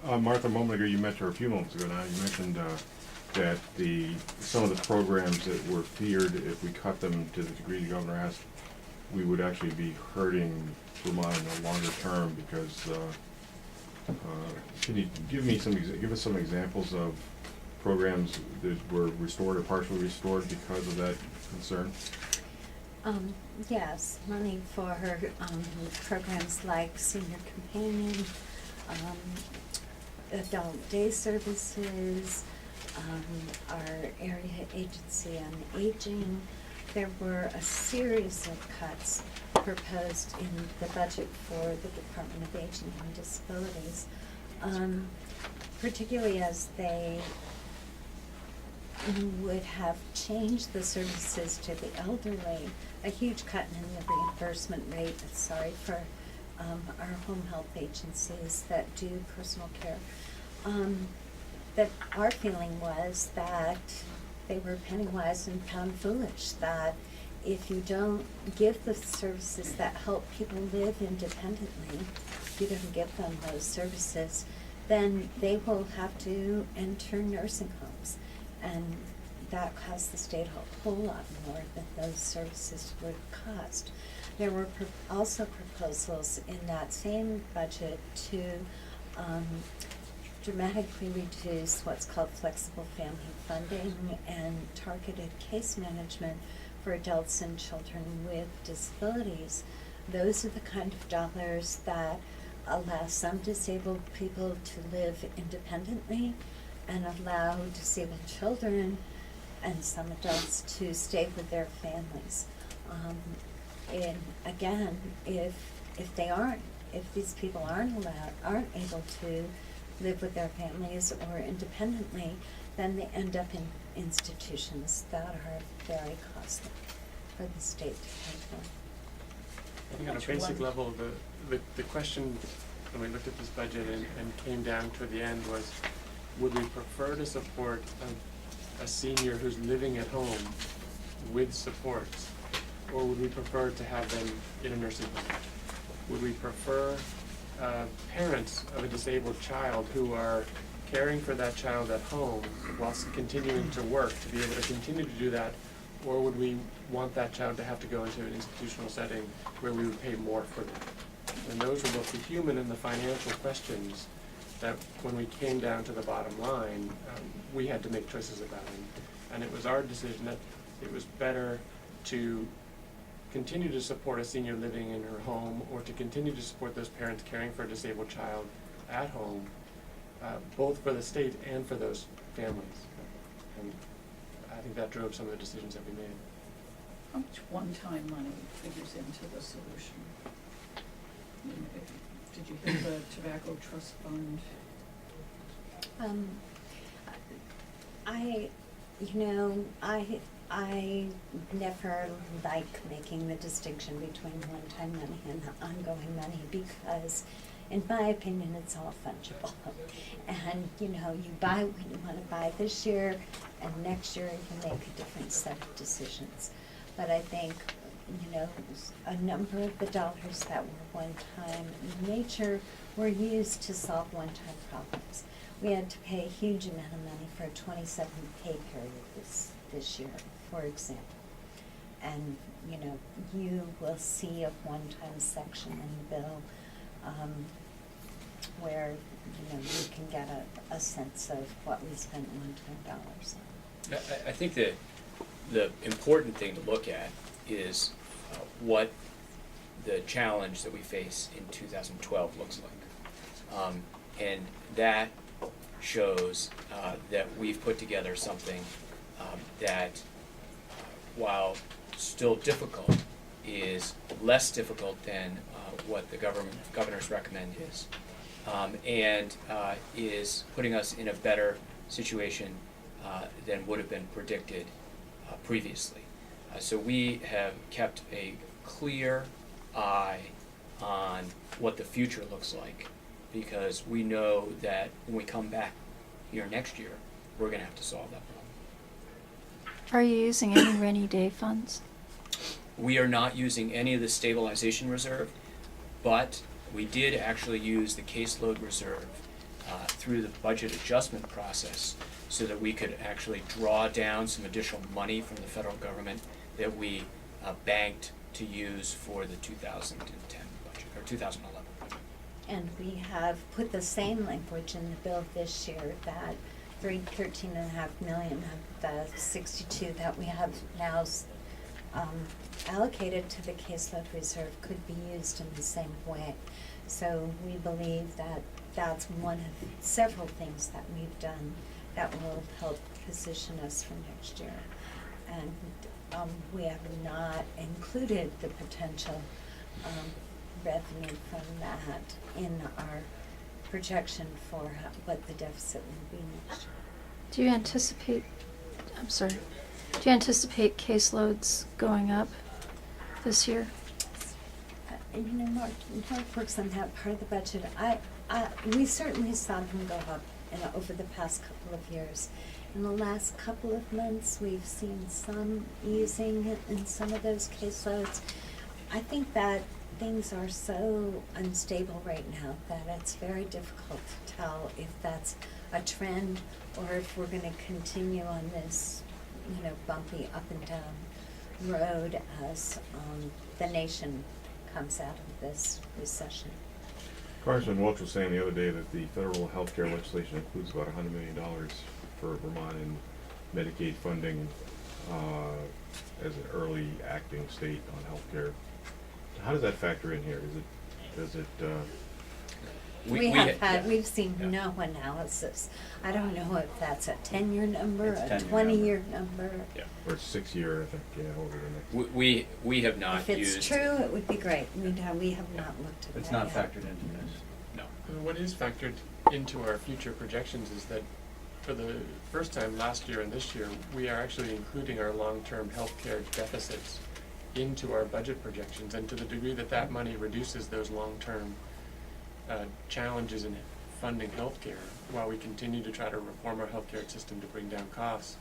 Martha, a moment ago, you mentioned, or a few moments ago now, you mentioned that some of the programs that were feared, if we cut them to the degree the governor asked, we would actually be hurting Vermont in the longer term because, can you give us some examples of programs that were restored or partially restored because of that concern? Yes, money for programs like Senior Companion, Adult Day Services, our Area Agency on Aging. There were a series of cuts proposed in the budget for the Department of Aging and Disabilities, particularly as they would have changed the services to the elderly, a huge cut in the reimbursement rate, for our home health agencies that do personal care. That our feeling was that they were penny wise and pound foolish, that if you don't give the services that help people live independently, if you don't give them those services, then they will have to enter nursing homes. And that costs the state a whole lot more than those services would cost. There were also proposals in that same budget to dramatically reduce what's called flexible family funding and targeted case management for adults and children with disabilities. Those are the kind of dollars that allow some disabled people to live independently and allow disabled children and some adults to stay with their families. And again, if these people aren't able to live with their families or independently, then they end up in institutions that are very costly for the state to pay for. I think on a basic level, the question when we looked at this budget and came down to the end was, would we prefer to support a senior who's living at home with supports, or would we prefer to have them in a nursing home? Would we prefer parents of a disabled child who are caring for that child at home whilst continuing to work to be able to continue to do that, or would we want that child to have to go into an institutional setting where we would pay more for them? And those were both the human and the financial questions that when we came down to the bottom line, we had to make choices about it. And it was our decision that it was better to continue to support a senior living in her home, or to continue to support those parents caring for a disabled child at home, both for the state and for those families. And I think that drove some of the decisions that we made. How much one-time money figures into the solution? Did you hear the tobacco trust fund? I never like making the distinction between one-time money and ongoing money, because in my opinion it's all fungible. And you buy what you want to buy this year, and next year you make a different set of decisions. But I think a number of the dollars that were one-time in nature were used to solve one-time problems. We had to pay a huge amount of money for a 27 pay period this year, for example. And you will see a one-time section in the bill where you can get a sense of what we spent one-time dollars on. I think that the important thing to look at is what the challenge that we face in 2012 looks like. And that shows that we've put together something that, while still difficult, is less difficult than what the governor's recommend is, and is putting us in a better situation than would have been predicted previously. So we have kept a clear eye on what the future looks like, because we know that when we come back here next year, we're going to have to solve that problem. Are you using any rainy day funds? We are not using any of the stabilization reserve, but we did actually use the caseload reserve through the budget adjustment process so that we could actually draw down some additional money from the federal government that we banked to use for the 2010 budget, or 2011 budget. And we have put the same language in the bill this year that 13.5 million of the 62 that we have now allocated to the caseload reserve could be used in the same way. So we believe that that's one of several things that we've done that will help position us for next year. And we have not included the potential revenue from that in our projection for what the deficit will be next year. Do you anticipate caseloads going up this year? And you know, Mark works on that part of the budget. We certainly saw them go up over the past couple of years. In the last couple of months, we've seen some easing in some of those caseloads. I think that things are so unstable right now that it's very difficult to tell if that's a trend or if we're going to continue on this, bumpy up and down road as the nation comes out of this recession. Congressman Welch was saying the other day that the federal health care legislation includes about $100 million for Vermont in Medicaid funding as an early acting state on health care. How does that factor in here? We've seen yeah. no analysis. I don't know if that's a 10-year number, It's a 10-year 20-year number. Yeah. Or it's 6-year, I think, over the next. We have not If used. it's true, it would be great. We have not looked at that It's not yet. factored into this. No. What is factored into our future projections is that for the first time last year and this year, we are actually including our long-term healthcare deficits into our budget projections, and to the degree that that money reduces those long-term challenges in funding healthcare, while we continue to try to reform our healthcare system to bring down costs,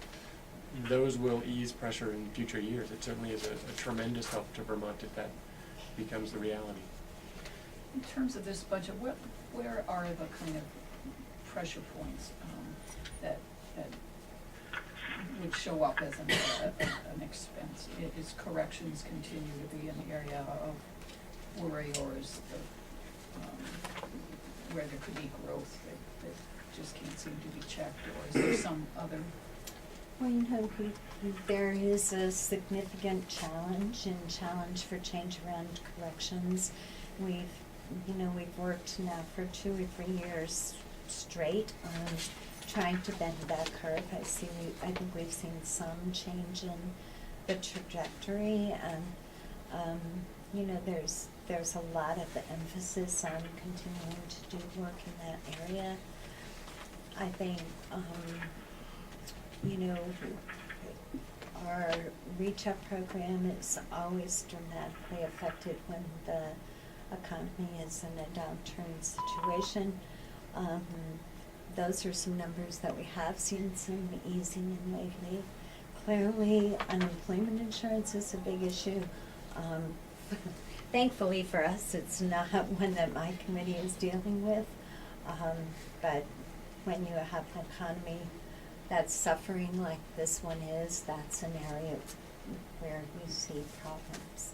those will ease pressure in future years. It certainly is a tremendous help to Vermont if that becomes the reality. In terms of this budget, where are the kind of pressure points that would show up as an expense? Is corrections continue to be an area of worry, or is where there could be growth that just can't seem to be checked, or is there some other? Well, there is a significant challenge for change around corrections. We've worked now for 2 or 3 years straight on trying to bend that curve. I think we've seen some change in the trajectory, and there's a lot of emphasis on continuing to do work in that area. I think our Reach Up program is always dramatically affected when the economy is in a downturn situation. Those are some numbers that we have seen some easing in lately. Clearly, unemployment insurance is a big issue. Thankfully for us, it's not one that my committee is dealing with. But when you have an economy that's suffering like this one is, that's an area where we see problems.